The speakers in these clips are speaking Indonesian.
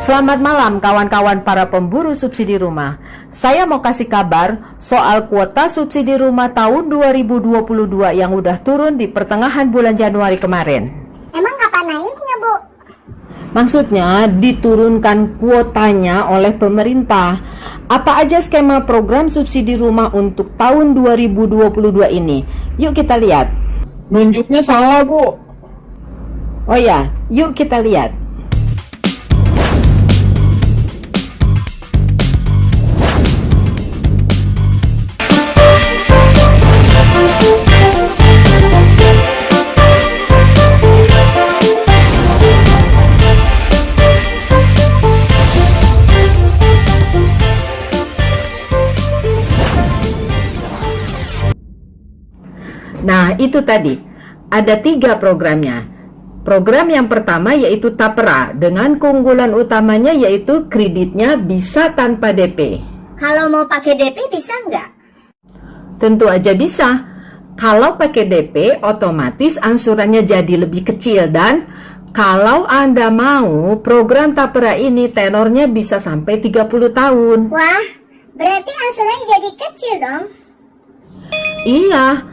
Selamat malam kawan-kawan para pemburu subsidi rumah. Saya mau kasih kabar soal kuota subsidi rumah tahun 2022 yang udah turun di pertengahan bulan Januari kemarin. Emang kapan naiknya, Bu? Maksudnya diturunkan kuotanya oleh pemerintah. Apa aja skema program subsidi rumah untuk tahun 2022 ini? Yuk kita lihat. Nunjuknya salah, Bu. Oh ya, yuk kita lihat. Nah, itu tadi. Ada 3 programnya. Program yang pertama yaitu Tapera, dengan keunggulan utamanya yaitu kreditnya bisa tanpa DP. Kalau mau pakai DP bisa nggak? Tentu aja bisa. Kalau pakai DP, otomatis angsurannya jadi lebih kecil. Dan kalau Anda mau, program Tapera ini tenornya bisa sampai 30 tahun. Wah, berarti angsurannya jadi kecil dong. Iya.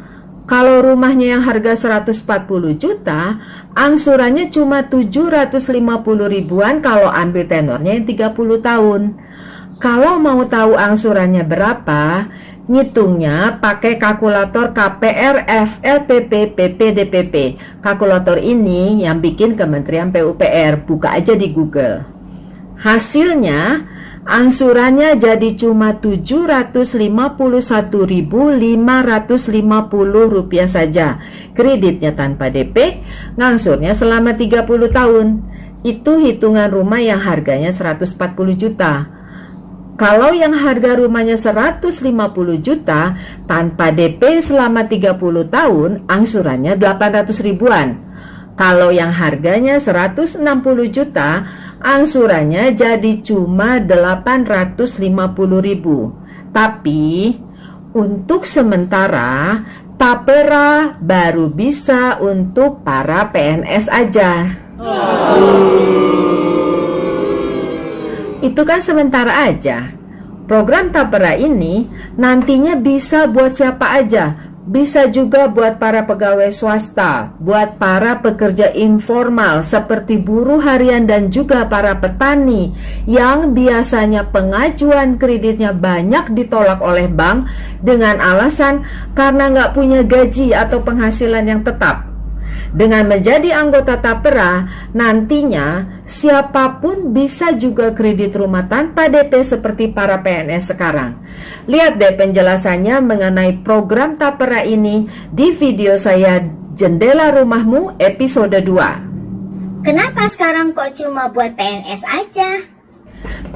Kalau rumahnya yang harga 140 juta, angsurannya cuma 750 ribuan kalau ambil tenornya yang 30 tahun. Kalau mau tahu angsurannya berapa, ngitungnya pakai kalkulator KPR, FLPP, PPDPP. Kalkulator ini yang bikin Kementerian PUPR, buka aja di Google. Hasilnya, angsurannya jadi cuma Rp751.550 saja. Kreditnya tanpa DP, ngangsurnya selama 30 tahun. Itu hitungan rumah yang harganya 140 juta. Kalau yang harga rumahnya 150 juta, tanpa DP selama 30 tahun, angsurannya 800 ribuan. Kalau yang harganya 160 juta, angsurannya jadi cuma 850 ribu. Tapi untuk sementara Tapera baru bisa untuk para PNS aja. Itu kan sementara aja. Program Tapera ini nantinya bisa buat siapa aja. Bisa juga buat para pegawai swasta, buat para pekerja informal seperti buruh harian dan juga para petani yang biasanya pengajuan kreditnya banyak ditolak oleh bank dengan alasan karena nggak punya gaji atau penghasilan yang tetap. Dengan menjadi anggota Tapera, nantinya siapapun bisa juga kredit rumah tanpa DP seperti para PNS sekarang. Lihat deh penjelasannya mengenai program Tapera ini di video saya Jendela Rumahmu episode 2. Kenapa sekarang kok cuma buat PNS aja?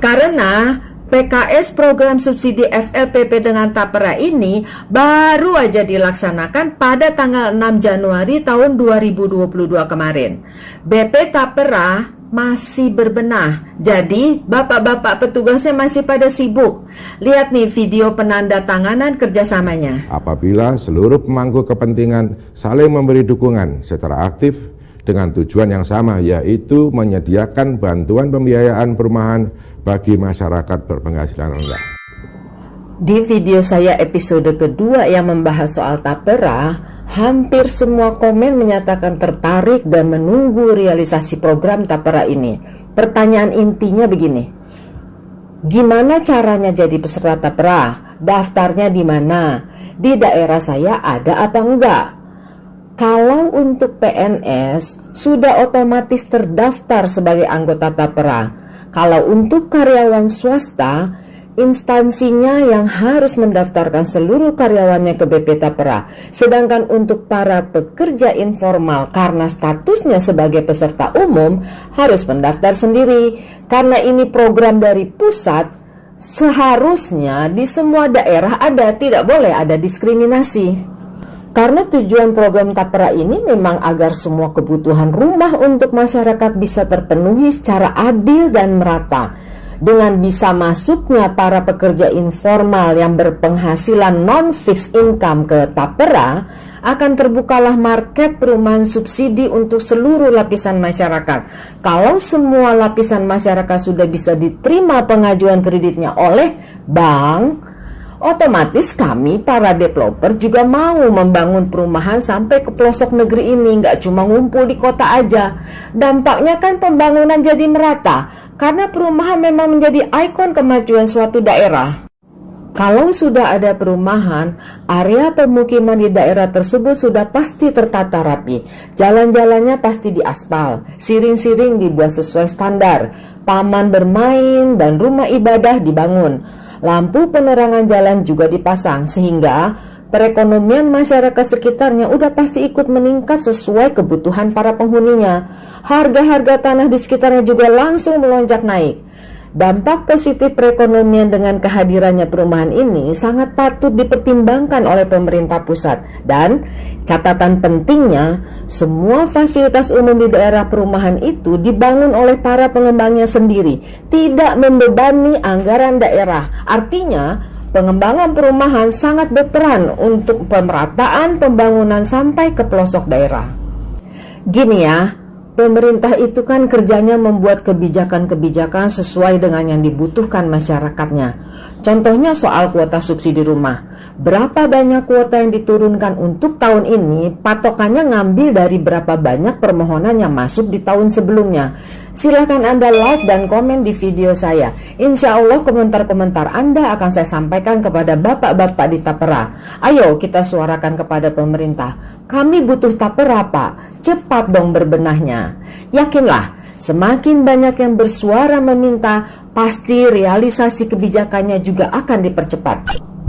Karena PKS program subsidi FLPP dengan Tapera ini baru aja dilaksanakan pada tanggal 6 Januari tahun 2022 kemarin. BP Tapera masih berbenah, jadi bapak-bapak petugasnya masih pada sibuk. Lihat nih video penandatanganan kerjasamanya. Apabila seluruh pemangku kepentingan saling memberi dukungan secara aktif dengan tujuan yang sama, yaitu menyediakan bantuan pembiayaan perumahan bagi masyarakat berpenghasilan rendah. Di video saya episode kedua yang membahas soal Tapera, hampir semua komen menyatakan tertarik dan menunggu realisasi program Tapera ini. Pertanyaan intinya begini, gimana caranya jadi peserta Tapera? Daftarnya di mana? Di daerah saya ada apa enggak? Kalau untuk PNS, sudah otomatis terdaftar sebagai anggota Tapera. Kalau untuk karyawan swasta, instansinya yang harus mendaftarkan seluruh karyawannya ke BP Tapera. Sedangkan untuk para pekerja informal, karena statusnya sebagai peserta umum, harus mendaftar sendiri. Karena ini program dari pusat, seharusnya di semua daerah ada, tidak boleh ada diskriminasi. Karena tujuan program Tapera ini memang agar semua kebutuhan rumah untuk masyarakat bisa terpenuhi secara adil dan merata. Dengan bisa masuknya para pekerja informal yang berpenghasilan non-fixed income ke Tapera, akan terbukalah market perumahan subsidi untuk seluruh lapisan masyarakat. Kalau semua lapisan masyarakat sudah bisa diterima pengajuan kreditnya oleh bank, otomatis kami para developer juga mau membangun perumahan sampai ke pelosok negeri ini, nggak cuma ngumpul di kota aja. Dampaknya kan pembangunan jadi merata, karena perumahan memang menjadi ikon kemajuan suatu daerah. Kalau sudah ada perumahan, area pemukiman di daerah tersebut sudah pasti tertata rapi. Jalan-jalannya pasti diaspal, siring-siring dibuat sesuai standar, taman bermain dan rumah ibadah dibangun. Lampu penerangan jalan juga dipasang, sehingga perekonomian masyarakat sekitarnya udah pasti ikut meningkat sesuai kebutuhan para penghuninya. Harga-harga tanah di sekitarnya juga langsung melonjak naik. Dampak positif perekonomian dengan kehadirannya perumahan ini sangat patut dipertimbangkan oleh pemerintah pusat. Dan catatan pentingnya, semua fasilitas umum di daerah perumahan itu dibangun oleh para pengembangnya sendiri, tidak membebani anggaran daerah. Artinya, pengembangan perumahan sangat berperan untuk pemerataan pembangunan sampai ke pelosok daerah. Gini ya, pemerintah itu kan kerjanya membuat kebijakan-kebijakan sesuai dengan yang dibutuhkan masyarakatnya. Contohnya soal kuota subsidi rumah. Berapa banyak kuota yang diturunkan untuk tahun ini, patokannya ngambil dari berapa banyak permohonan yang masuk di tahun sebelumnya. Silahkan Anda like dan komen di video saya. Insya Allah komentar-komentar Anda akan saya sampaikan kepada bapak-bapak di Tapera. Ayo kita suarakan kepada pemerintah. Kami butuh Tapera, Pak. Cepat dong berbenahnya. Yakinlah, semakin banyak yang bersuara meminta, pasti realisasi kebijakannya juga akan dipercepat.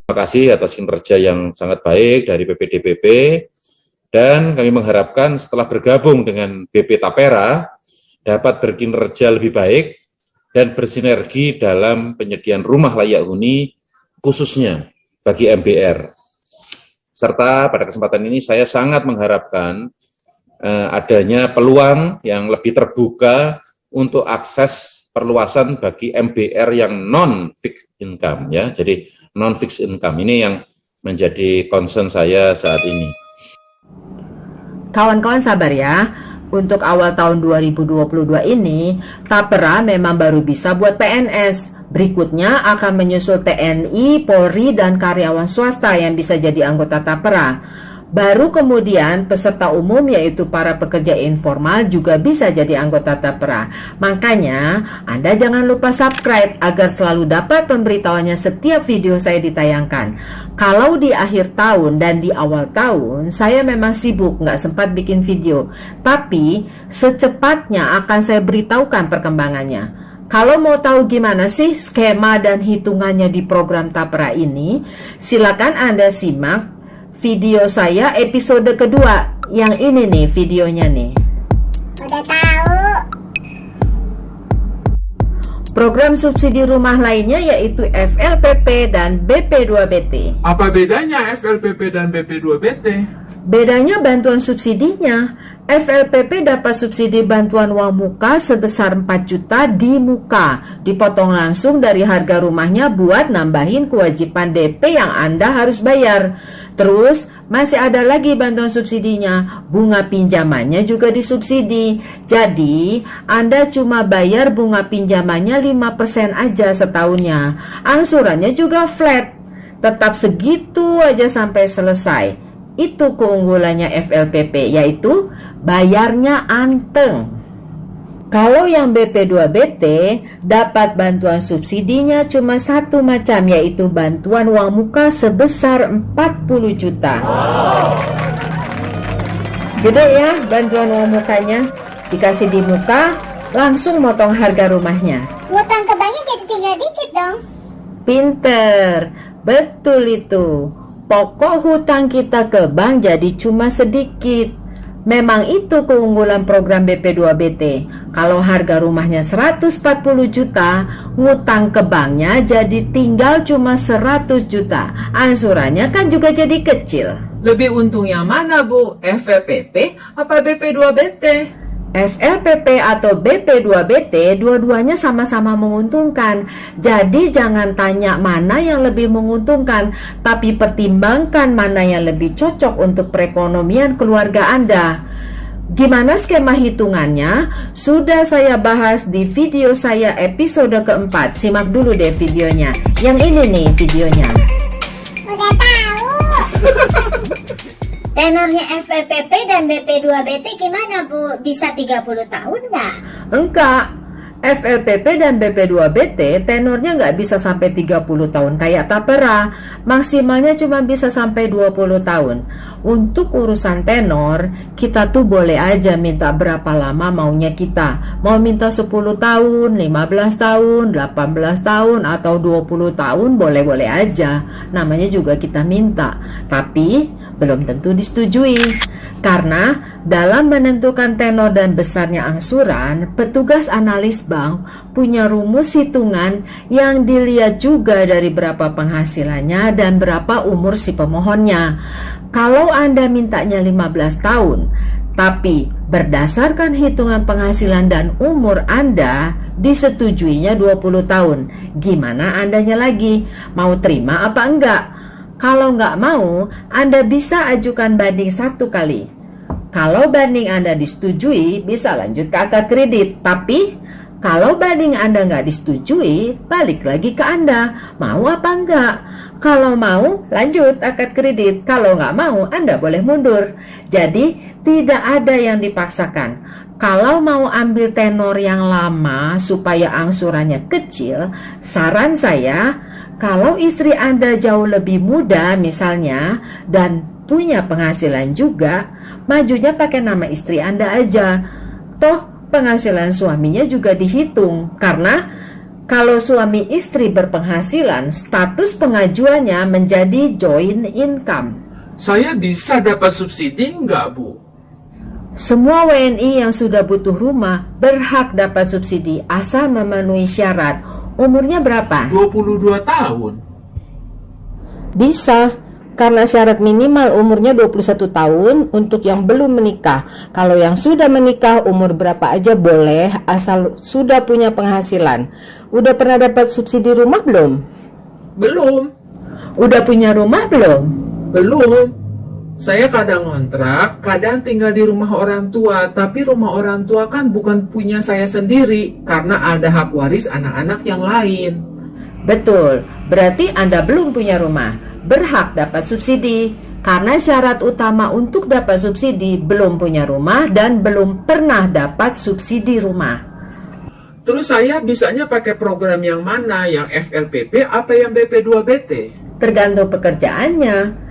Terima kasih atas kinerja yang sangat baik dari BPDPP, dan kami mengharapkan setelah bergabung dengan BP Tapera dapat berkinerja lebih baik dan bersinergi dalam penyediaan rumah layak huni khususnya bagi MBR. Serta pada kesempatan ini saya sangat mengharapkan adanya peluang yang lebih terbuka untuk akses perluasan bagi MBR yang non-fixed income, ya. Jadi non-fixed income ini yang menjadi concern saya saat ini. Kawan-kawan sabar ya. Untuk awal tahun 2022 ini, Tapera memang baru bisa buat PNS. Berikutnya akan menyusul TNI, Polri, dan karyawan swasta yang bisa jadi anggota Tapera. Baru kemudian peserta umum yaitu para pekerja informal juga bisa jadi anggota Tapera. Makanya Anda jangan lupa subscribe agar selalu dapat pemberitahuannya setiap video saya ditayangkan. Kalau di akhir tahun dan di awal tahun saya memang sibuk nggak sempat bikin video, tapi secepatnya akan saya beritahukan perkembangannya. Kalau mau tahu gimana sih skema dan hitungannya di program Tapera ini, silakan Anda simak video saya episode kedua. Yang ini nih videonya nih. Udah tahu. Program subsidi rumah lainnya yaitu FLPP dan BP2BT. Apa bedanya FLPP dan BP2BT? Bedanya bantuan subsidinya. FLPP dapat subsidi bantuan uang muka sebesar 4 juta di muka, dipotong langsung dari harga rumahnya buat nambahin kewajiban DP yang Anda harus bayar. Terus masih ada lagi bantuan subsidinya, bunga pinjamannya juga disubsidi. Jadi Anda cuma bayar bunga pinjamannya 5% aja setahunnya. Angsurannya juga flat, tetap segitu aja sampai selesai. Itu keunggulannya FLPP, yaitu bayarnya anteng. Kalau yang BP2BT dapat bantuan subsidinya cuma satu macam, yaitu bantuan uang muka sebesar 40 juta. Gede ya bantuan uang mukanya, dikasih di muka langsung motong harga rumahnya. Ngutang ke banknya jadi tinggal dikit dong. Pinter, betul itu. Pokok hutang kita ke bank jadi cuma sedikit. Memang itu keunggulan program BP2BT. Kalau harga rumahnya 140 juta, ngutang ke banknya jadi tinggal cuma 100 juta. Angsurannya kan juga jadi kecil. Lebih untung yang mana, Bu? FLPP apa BP2BT? FLPP atau BP2BT dua-duanya sama-sama menguntungkan. Jadi jangan tanya mana yang lebih menguntungkan, tapi pertimbangkan mana yang lebih cocok untuk perekonomian keluarga Anda. Gimana skema hitungannya? Sudah saya bahas di video saya episode keempat. Simak dulu deh videonya. Yang ini nih videonya. Udah tahu. Tenornya FLPP dan BP2BT gimana, Bu? Bisa 30 tahun nggak? Enggak. FLPP dan BP2BT tenornya nggak bisa sampai 30 tahun kayak tapera. Maksimalnya cuma bisa sampai 20 tahun. Untuk urusan tenor, kita tuh boleh aja minta berapa lama maunya kita. Mau minta 10 tahun, 15 tahun, 18 tahun, atau 20 tahun boleh-boleh aja. Namanya juga kita minta. Tapi belum tentu disetujui. Karena dalam menentukan tenor dan besarnya angsuran, petugas analis bank punya rumus hitungan yang dilihat juga dari berapa penghasilannya dan berapa umur si pemohonnya. Kalau Anda mintanya 15 tahun, tapi berdasarkan hitungan penghasilan dan umur Anda, disetujuinya 20 tahun. Gimana Andanya lagi? Mau terima apa enggak? Kalau nggak mau, Anda bisa ajukan banding 1 kali. Kalau banding Anda disetujui, bisa lanjut ke akad kredit. Tapi, kalau banding Anda nggak disetujui, balik lagi ke Anda. Mau apa enggak? Kalau mau, lanjut akad kredit. Kalau nggak mau, Anda boleh mundur. Jadi, tidak ada yang dipaksakan. Kalau mau ambil tenor yang lama supaya angsurannya kecil, saran saya, kalau istri Anda jauh lebih muda misalnya dan punya penghasilan juga, majunya pakai nama istri Anda aja. Toh penghasilan suaminya juga dihitung. Karena kalau suami istri berpenghasilan, status pengajuannya menjadi joint income. Saya bisa dapat subsidi nggak, Bu? Semua WNI yang sudah butuh rumah berhak dapat subsidi asal memenuhi syarat. Umurnya berapa? 22 tahun. Bisa, karena syarat minimal umurnya 21 tahun untuk yang belum menikah. Kalau yang sudah menikah umur berapa aja boleh asal sudah punya penghasilan. Udah pernah dapat subsidi rumah belum? Belum. Udah punya rumah belum? Belum. Saya kadang ngontrak, kadang tinggal di rumah orang tua, tapi rumah orang tua kan bukan punya saya sendiri, karena ada hak waris anak-anak yang lain. Betul, berarti Anda belum punya rumah, berhak dapat subsidi. Karena syarat utama untuk dapat subsidi belum punya rumah dan belum pernah dapat subsidi rumah. Terus saya bisanya pakai program yang mana, yang FLPP apa yang BP2BT? Tergantung pekerjaannya.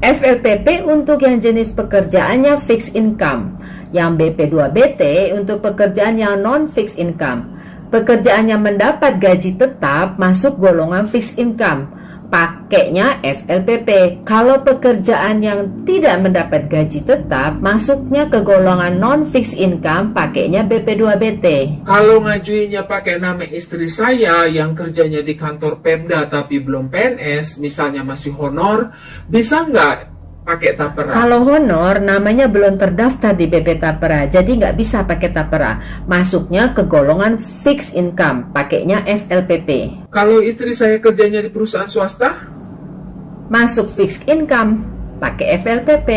FLPP untuk yang jenis pekerjaannya fixed income, yang BP2BT untuk pekerjaan yang non-fixed income. Pekerjaan yang mendapat gaji tetap masuk golongan fixed income, pakainya FLPP. Kalau pekerjaan yang tidak mendapat gaji tetap masuknya ke golongan non-fixed income, pakainya BP2BT. Kalau ngajuinnya pakai nama istri saya yang kerjanya di kantor Pemda tapi belum PNS, misalnya masih honor, bisa nggak pakai tapera? Kalau honor namanya belum terdaftar di BP Tapera, jadi nggak bisa pakai tapera. Masuknya ke golongan fixed income, pakainya FLPP. Kalau istri saya kerjanya di perusahaan swasta? Masuk fixed income, pakai FLPP.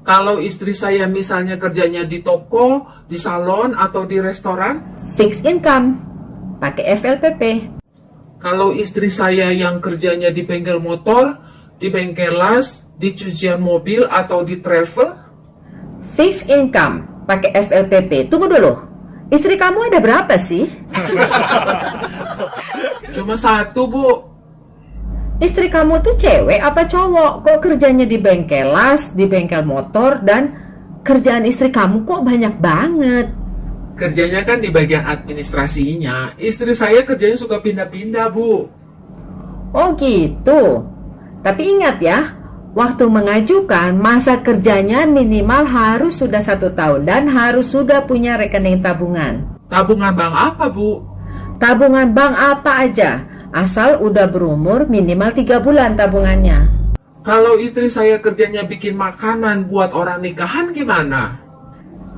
Kalau istri saya misalnya kerjanya di toko, di salon, atau di restoran? Fixed income, pakai FLPP. Kalau istri saya yang kerjanya di bengkel motor, di bengkel las, di cucian mobil, atau di travel? Fixed income, pakai FLPP. Tunggu dulu, istri kamu ada berapa sih? Cuma 1, Bu. Istri kamu tuh cewek apa cowok? Kok kerjanya di bengkel las, di bengkel motor, dan kerjaan istri kamu kok banyak banget? Kerjanya kan di bagian administrasinya. Istri saya kerjanya suka pindah-pindah, Bu. Oh gitu. Tapi ingat ya, waktu mengajukan masa kerjanya minimal harus sudah 1 tahun dan harus sudah punya rekening tabungan. Tabungan bank apa, Bu? Tabungan bank apa aja, asal udah berumur minimal 3 bulan tabungannya. Kalau istri saya kerjanya bikin makanan buat orang nikahan gimana?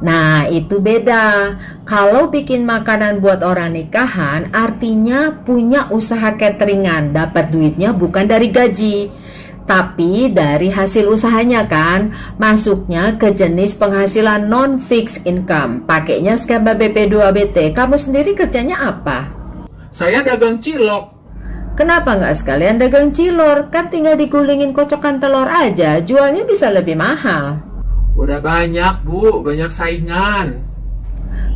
Nah, itu beda. Kalau bikin makanan buat orang nikahan, artinya punya usaha cateringan, dapat duitnya bukan dari gaji, tapi dari hasil usahanya kan, masuknya ke jenis penghasilan non-fixed income. Pakainya skema BP2BT. Kamu sendiri kerjanya apa? Saya dagang cilok. Kenapa nggak sekalian dagang cilor? Kan tinggal digulingin kocokan telur aja, jualnya bisa lebih mahal. Udah banyak, Bu. Banyak saingan.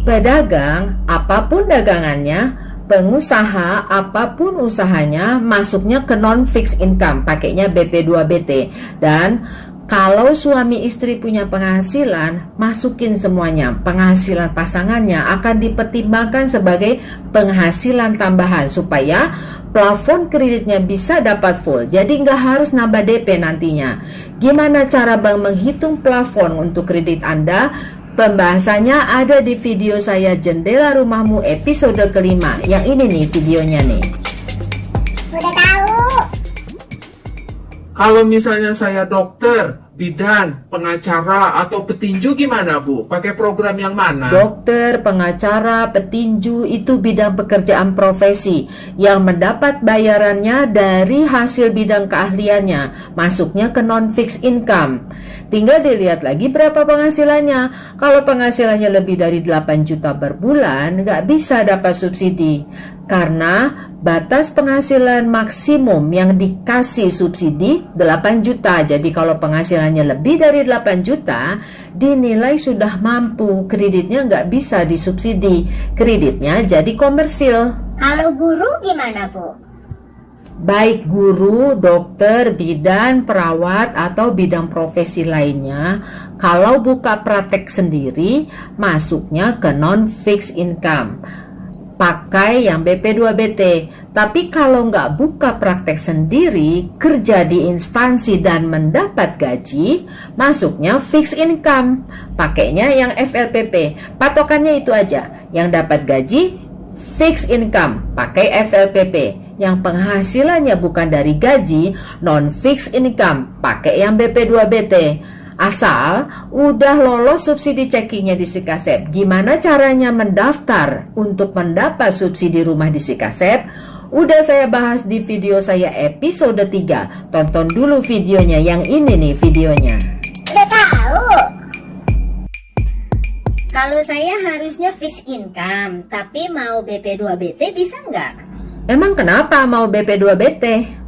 Pedagang, apapun dagangannya, pengusaha, apapun usahanya, masuknya ke non-fixed income, pakainya BP2BT. Dan kalau suami istri punya penghasilan, masukin semuanya. Penghasilan pasangannya akan dipertimbangkan sebagai penghasilan tambahan supaya plafon kreditnya bisa dapat full. Jadi nggak harus nambah DP nantinya. Gimana cara Bang menghitung plafon untuk kredit Anda? Pembahasannya ada di video saya Jendela Rumahmu episode kelima. Yang ini nih videonya nih. Udah tahu. Kalau misalnya saya dokter, bidan, pengacara, atau petinju gimana, Bu? Pakai program yang mana? Dokter, pengacara, petinju itu bidang pekerjaan profesi yang mendapat bayarannya dari hasil bidang keahliannya. Masuknya ke non-fixed income. Tinggal dilihat lagi berapa penghasilannya. Kalau penghasilannya lebih dari 8 juta per bulan, nggak bisa dapat subsidi. Karena batas penghasilan maksimum yang dikasih subsidi 8 juta. Jadi kalau penghasilannya lebih dari 8 juta, dinilai sudah mampu. Kreditnya nggak bisa disubsidi. Kreditnya jadi komersil. Kalau guru gimana, Bu? Baik guru, dokter, bidan, perawat, atau bidang profesi lainnya, kalau buka praktek sendiri, masuknya ke non-fixed income. Pakai yang BP2BT. Tapi kalau nggak buka praktek sendiri, kerja di instansi dan mendapat gaji, masuknya fixed income. Pakainya yang FLPP. Patokannya itu aja. Yang dapat gaji, fixed income. Pakai FLPP. Yang penghasilannya bukan dari gaji, non-fixed income. Pakai yang BP2BT. Asal udah lolos subsidi cekingnya di Sikasep. Gimana caranya mendaftar untuk mendapat subsidi rumah di Sikasep? Udah saya bahas di video saya episode 3. Tonton dulu videonya, yang ini nih videonya. Udah tahu. Kalau saya harusnya fixed income, tapi mau BP2BT bisa nggak? Emang kenapa mau BP2BT?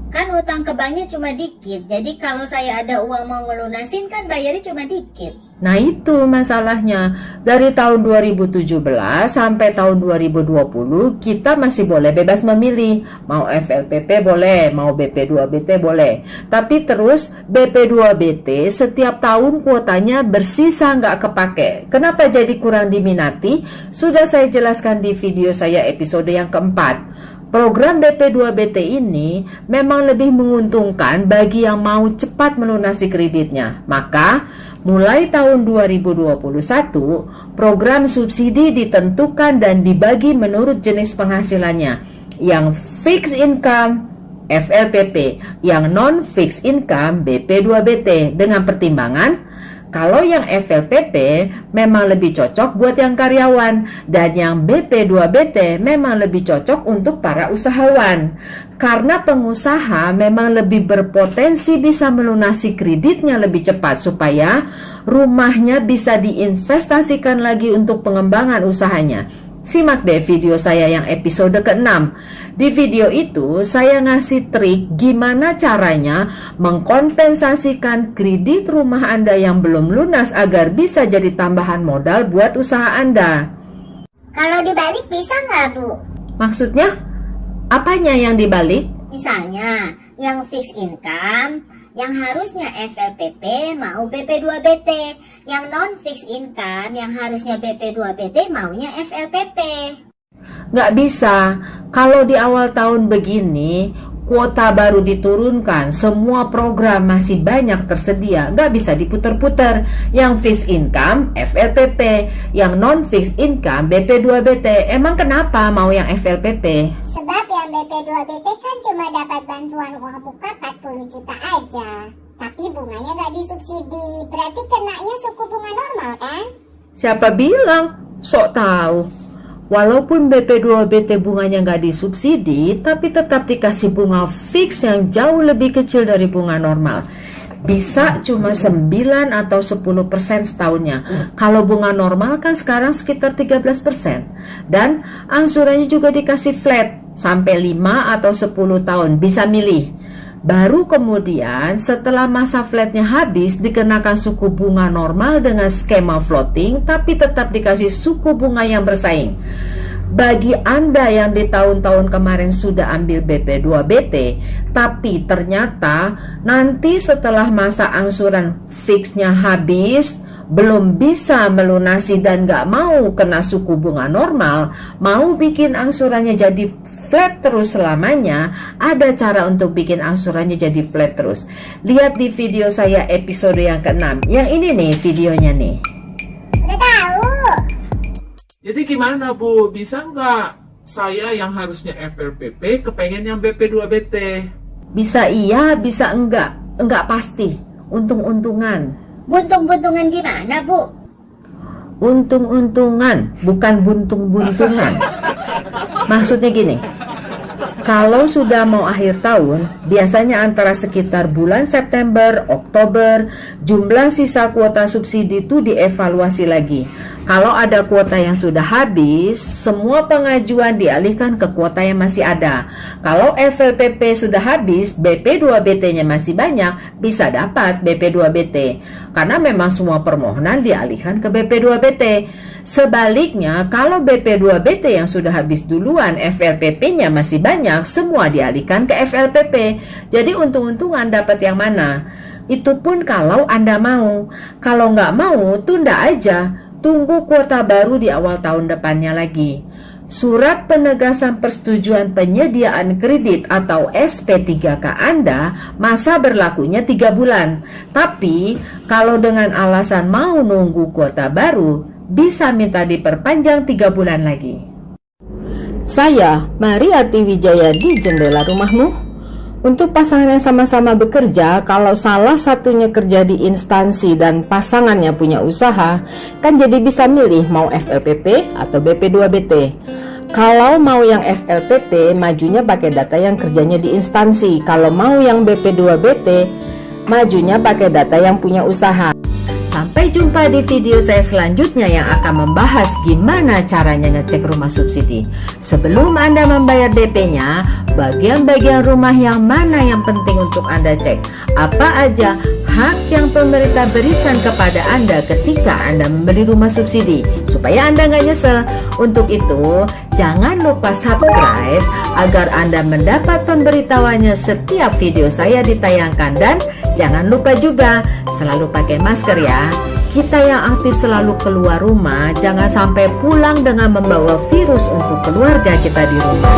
Kan utang ke banknya cuma dikit, jadi kalau saya ada uang mau ngelunasin kan bayarnya cuma dikit. Nah itu masalahnya. Dari tahun 2017 sampai tahun 2020 kita masih boleh bebas memilih. Mau FLPP boleh, mau BP2BT boleh. Tapi terus BP2BT setiap tahun kuotanya bersisa nggak kepake. Kenapa jadi kurang diminati? Sudah saya jelaskan di video saya episode yang keempat. Program BP2BT ini memang lebih menguntungkan bagi yang mau cepat melunasi kreditnya. Maka, mulai tahun 2021, program subsidi ditentukan dan dibagi menurut jenis penghasilannya. Yang fixed income, FLPP, yang non-fixed income, BP2BT, dengan pertimbangan kalau yang FLPP memang lebih cocok buat yang karyawan dan yang BP2BT memang lebih cocok untuk para usahawan. Karena pengusaha memang lebih berpotensi bisa melunasi kreditnya lebih cepat supaya rumahnya bisa diinvestasikan lagi untuk pengembangan usahanya. Simak deh video saya yang episode ke-6. Di video itu saya ngasih trik gimana caranya mengkompensasikan kredit rumah Anda yang belum lunas agar bisa jadi tambahan modal buat usaha Anda. Kalau dibalik bisa nggak, Bu? Maksudnya, apanya yang dibalik? Misalnya, yang fixed income, yang harusnya FLPP mau BP2BT, yang non-fixed income, yang harusnya BP2BT maunya FLPP. Nggak bisa. Kalau di awal tahun begini, kuota baru diturunkan, semua program masih banyak tersedia, nggak bisa diputer-puter. Yang fixed income, FLPP, yang non-fixed income, BP2BT. Emang kenapa mau yang FLPP? Sebab yang BP2BT kan cuma dapat bantuan uang muka 40 juta aja. Tapi bunganya nggak disubsidi, berarti kenanya suku bunga normal kan? Siapa bilang? Sok tahu. Walaupun BP2BT bunganya nggak disubsidi, tapi tetap dikasih bunga fix yang jauh lebih kecil dari bunga normal. Bisa cuma 9 atau 10% setahunnya. Kalau bunga normal kan sekarang sekitar 13%. Dan angsurannya juga dikasih flat sampai 5 atau 10 tahun, bisa milih. Baru kemudian setelah masa flatnya habis dikenakan suku bunga normal dengan skema floating, tapi tetap dikasih suku bunga yang bersaing. Bagi Anda yang di tahun-tahun kemarin sudah ambil BP2BT, tapi ternyata nanti setelah masa angsuran fixnya habis, belum bisa melunasi dan gak mau kena suku bunga normal, mau bikin angsurannya jadi flat terus selamanya, ada cara untuk bikin angsurannya jadi flat terus. Lihat di video saya episode yang ke-6. Yang ini nih videonya nih. Udah tahu. Jadi gimana Bu, bisa nggak saya yang harusnya FLPP kepengen yang BP2BT? Bisa iya, bisa enggak. Enggak pasti. Untung-untungan. Buntung-buntungan gimana, Bu? Untung-untungan, bukan buntung-buntungan. Maksudnya gini, kalau sudah mau akhir tahun, biasanya antara sekitar bulan September, Oktober, jumlah sisa kuota subsidi itu dievaluasi lagi. Kalau ada kuota yang sudah habis, semua pengajuan dialihkan ke kuota yang masih ada. Kalau FLPP sudah habis, BP2BT-nya masih banyak, bisa dapat BP2BT. Karena memang semua permohonan dialihkan ke BP2BT. Sebaliknya, kalau BP2BT yang sudah habis duluan, FLPP-nya masih banyak, semua dialihkan ke FLPP. Jadi untung-untungan dapat yang mana? Itu pun kalau Anda mau. Kalau nggak mau, tunda aja. Tunggu kuota baru di awal tahun depannya lagi. Surat penegasan persetujuan penyediaan kredit atau SP3K Anda masa berlakunya 3 bulan. Tapi kalau dengan alasan mau nunggu kuota baru, bisa minta diperpanjang 3 bulan lagi. Saya, Mariati Wijaya di Jendela Rumahmu. Untuk pasangan yang sama-sama bekerja, kalau salah satunya kerja di instansi dan pasangannya punya usaha, kan jadi bisa milih mau FLPP atau BP2BT. Kalau mau yang FLPP, majunya pakai data yang kerjanya di instansi. Kalau mau yang BP2BT, majunya pakai data yang punya usaha. Sampai jumpa di video saya selanjutnya yang akan membahas gimana caranya ngecek rumah subsidi. Sebelum Anda membayar DP-nya, bagian-bagian rumah yang mana yang penting untuk Anda cek? Apa aja hak yang pemerintah berikan kepada Anda ketika Anda membeli rumah subsidi, supaya Anda nggak nyesel. Untuk itu, jangan lupa subscribe agar Anda mendapat pemberitahuannya setiap video saya ditayangkan. Dan jangan lupa juga selalu pakai masker ya. Kita yang aktif selalu keluar rumah, jangan sampai pulang dengan membawa virus untuk keluarga kita di rumah.